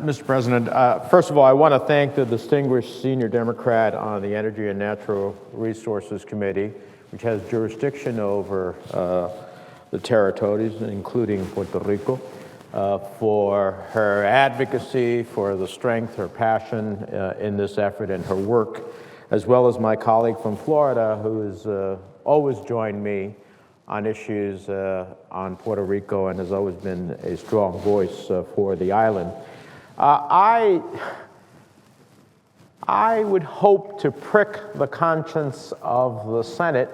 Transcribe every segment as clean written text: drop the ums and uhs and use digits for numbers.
Mr. President, first of all, I want to thank the distinguished senior Democrat on the Energy and Natural Resources Committee, which has jurisdiction over the territories, including Puerto Rico, for her advocacy, for the strength, her passion in this effort and her work, as well as my colleague from Florida, who has always joined me on issues on Puerto Rico and has always been a strong voice for the island. I would hope to prick the conscience of the Senate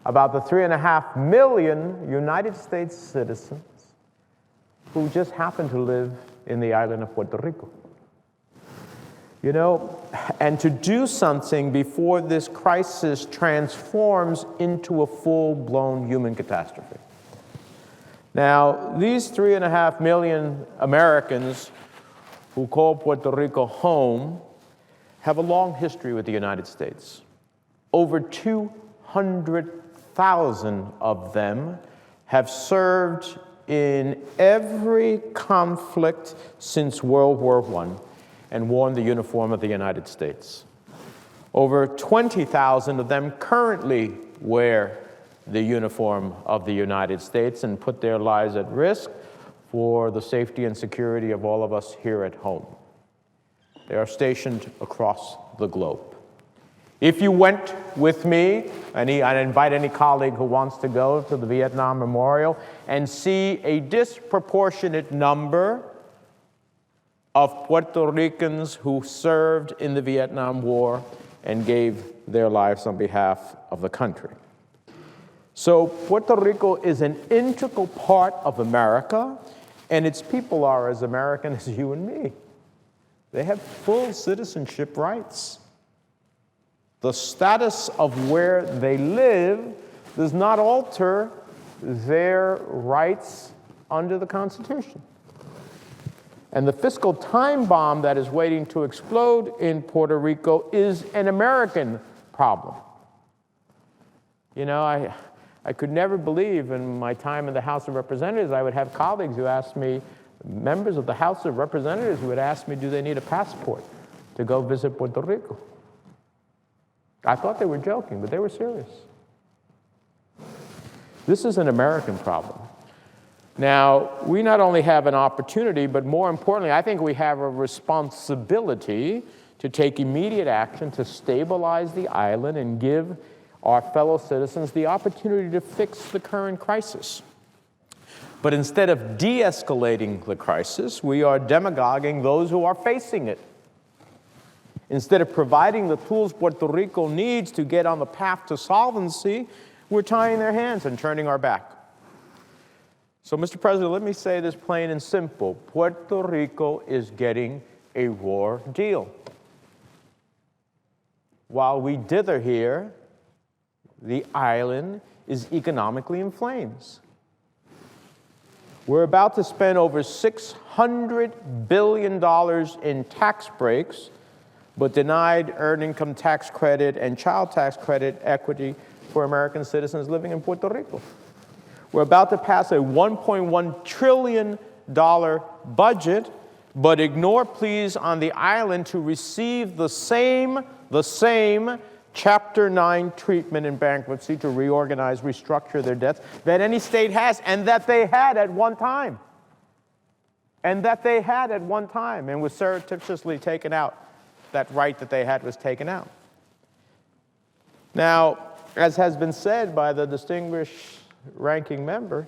about the 3.5 million United States citizens who just happen to live in the island of Puerto Rico. You know, and to do something before this crisis transforms into a full-blown human catastrophe. Now, these 3.5 million Americans who call Puerto Rico home have a long history with the United States. Over 200,000 of them have served in every conflict since World War I and worn the uniform of the United States. Over 20,000 of them currently wear the uniform of the United States and put their lives at risk for the safety and security of all of us here at home. They are stationed across the globe. If you went with me, and I invite any colleague who wants to go to the Vietnam Memorial and see a disproportionate number of Puerto Ricans who served in the Vietnam War and gave their lives on behalf of the country. So Puerto Rico is an integral part of America, and its people are as American as you and me. They have full citizenship rights. The status of where they live does not alter their rights under the Constitution. And the fiscal time bomb that is waiting to explode in Puerto Rico is an American problem. You know, I could never believe in my time in the House of Representatives I would have colleagues who asked me, members of the House of Representatives who would ask me, do they need a passport to go visit Puerto Rico? I thought they were joking, but they were serious. This is an American problem. Now, we not only have an opportunity, but more importantly, I think we have a responsibility to take immediate action to stabilize the island and give our fellow citizens the opportunity to fix the current crisis. But instead of de-escalating the crisis, we are demagoguing those who are facing it. Instead of providing the tools Puerto Rico needs to get on the path to solvency, we're tying their hands and turning our back. So, Mr. President, let me say this plain and simple. Puerto Rico is getting a raw deal. While we dither here, the island is economically in flames. We're about to spend over $600 billion in tax breaks, but denied earned income tax credit and child tax credit equity for American citizens living in Puerto Rico. We're about to pass a $1.1 trillion budget, but ignore pleas on the island to receive the same Chapter 9 treatment in bankruptcy to reorganize, restructure their debts that any state has, and that they had at one time. And was surreptitiously taken out. That right that they had was taken out. Now, as has been said by the distinguished ranking member,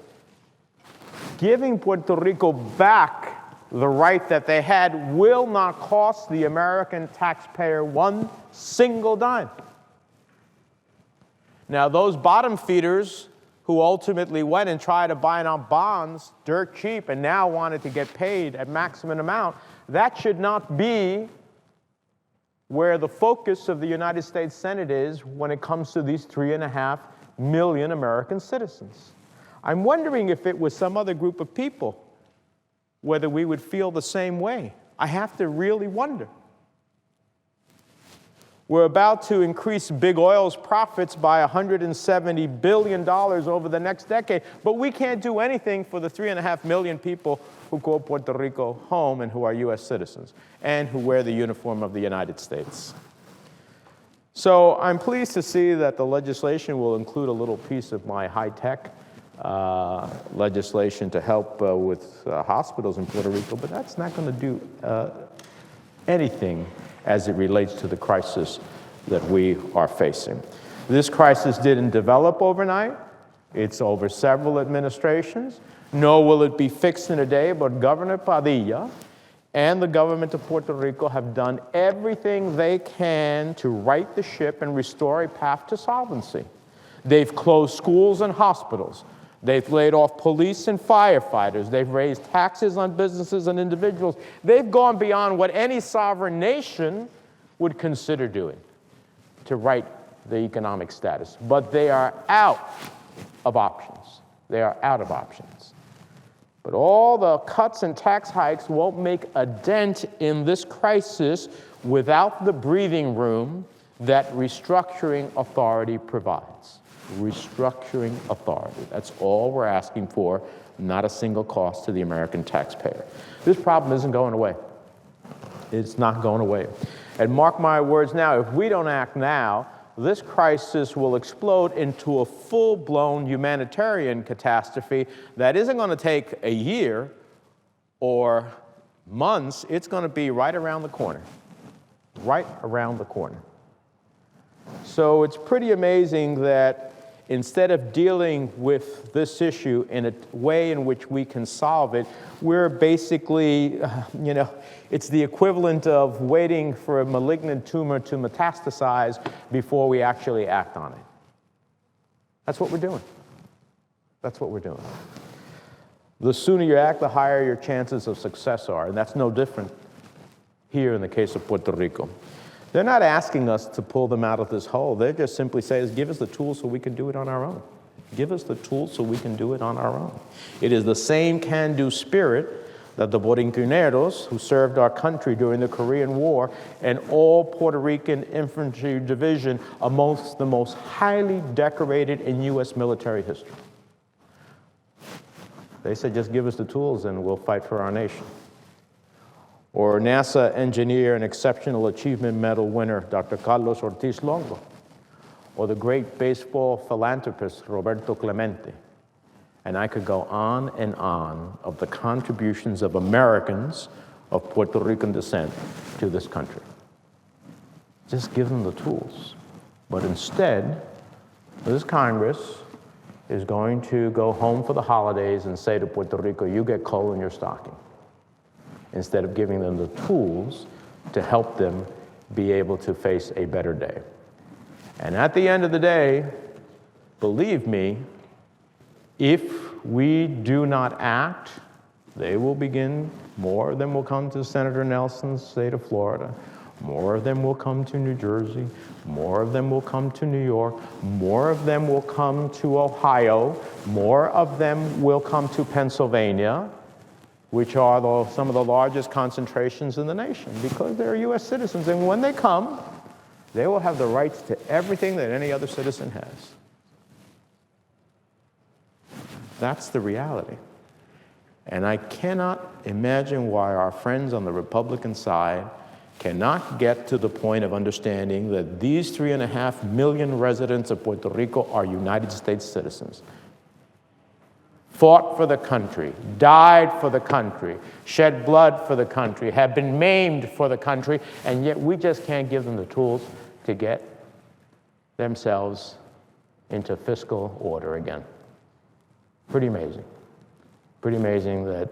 giving Puerto Rico back the right that they had will not cost the American taxpayer one single dime. Now, those bottom feeders who ultimately went and tried to buy on bonds dirt cheap and now wanted to get paid at maximum amount, that should not be where the focus of the United States Senate is when it comes to these 3.5 million American citizens. I'm wondering if it was some other group of people, whether we would feel the same way. I have to really wonder. We're about to increase big oil's profits by $170 billion over the next decade, but we can't do anything for the 3.5 million people who call Puerto Rico home and who are U.S. citizens and who wear the uniform of the United States. So I'm pleased to see that the legislation will include a little piece of my high-tech legislation to help with hospitals in Puerto Rico, but that's not going to do anything as it relates to the crisis that we are facing. This crisis didn't develop overnight. It's over several administrations. Nor will it be fixed in a day, but Governor Padilla and the government of Puerto Rico have done everything they can to right the ship and restore a path to solvency. They've closed schools and hospitals. They've laid off police and firefighters. They've raised taxes on businesses and individuals. They've gone beyond what any sovereign nation would consider doing to right the economic status. But they are out of options. They are out of options. But all the cuts and tax hikes won't make a dent in this crisis without the breathing room that restructuring authority provides. Restructuring authority. That's all we're asking for, not a single cost to the American taxpayer. This problem isn't going away. It's not going away. And mark my words now, if we don't act now, this crisis will explode into a full-blown humanitarian catastrophe that isn't going to take a year or months. It's going to be right around the corner. Right around the corner. So it's pretty amazing that instead of dealing with this issue in a way in which we can solve it, we're basically, it's the equivalent of waiting for a malignant tumor to metastasize before we actually act on it. That's what we're doing. That's what we're doing. The sooner you act, the higher your chances of success are, and that's no different here in the case of Puerto Rico. They're not asking us to pull them out of this hole. They're just simply saying, give us the tools so we can do it on our own. Give us the tools so we can do it on our own. It is the same can-do spirit that the Borinqueneros, who served our country during the Korean War, and all Puerto Rican infantry division amongst the most highly decorated in U.S. military history. They said, just give us the tools and we'll fight for our nation. Or NASA engineer and exceptional achievement medal winner, Dr. Carlos Ortiz Longo. Or the great baseball philanthropist, Roberto Clemente. And I could go on and on of the contributions of Americans of Puerto Rican descent to this country. Just give them the tools. But instead, this Congress is going to go home for the holidays and say to Puerto Rico, you get coal in your stocking, instead of giving them the tools to help them be able to face a better day. And at the end of the day, believe me, if we do not act, they will begin, more of them will come to Senator Nelson's state of Florida, more of them will come to New Jersey, more of them will come to New York, more of them will come to Ohio, more of them will come to Pennsylvania, which are some of the largest concentrations in the nation, because they're U.S. citizens. And when they come, they will have the rights to everything that any other citizen has. That's the reality. And I cannot imagine why our friends on the Republican side cannot get to the point of understanding that these 3.5 million residents of Puerto Rico are United States citizens. Fought for the country, died for the country, shed blood for the country, have been maimed for the country, and yet we just can't give them the tools to get themselves into fiscal order again. Pretty amazing. Pretty amazing that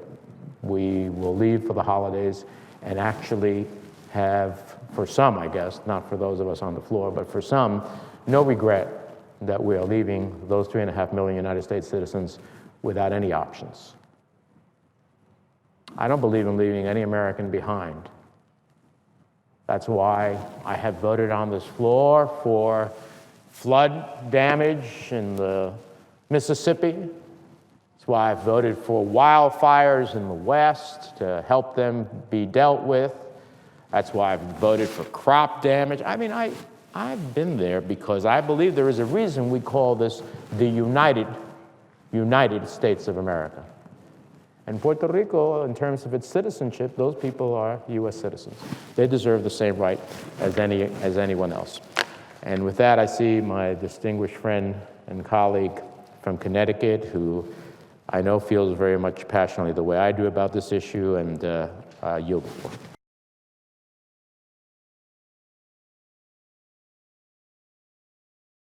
we will leave for the holidays and actually have, for some, I guess, not for those of us on the floor, but for some, no regret that we are leaving those 3.5 million United States citizens without any options. I don't believe in leaving any American behind. That's why I have voted on this floor for flood damage in the Mississippi. That's why I've voted for wildfires in the West to help them be dealt with. That's why I've voted for crop damage. I mean, I've been there because I believe there is a reason we call this the United States of America. And Puerto Rico, in terms of its citizenship, those people are U.S. citizens. They deserve the same right as anyone else. And with that, I see my distinguished friend and colleague from Connecticut, who I know feels very much passionately the way I do about this issue, and yield the floor.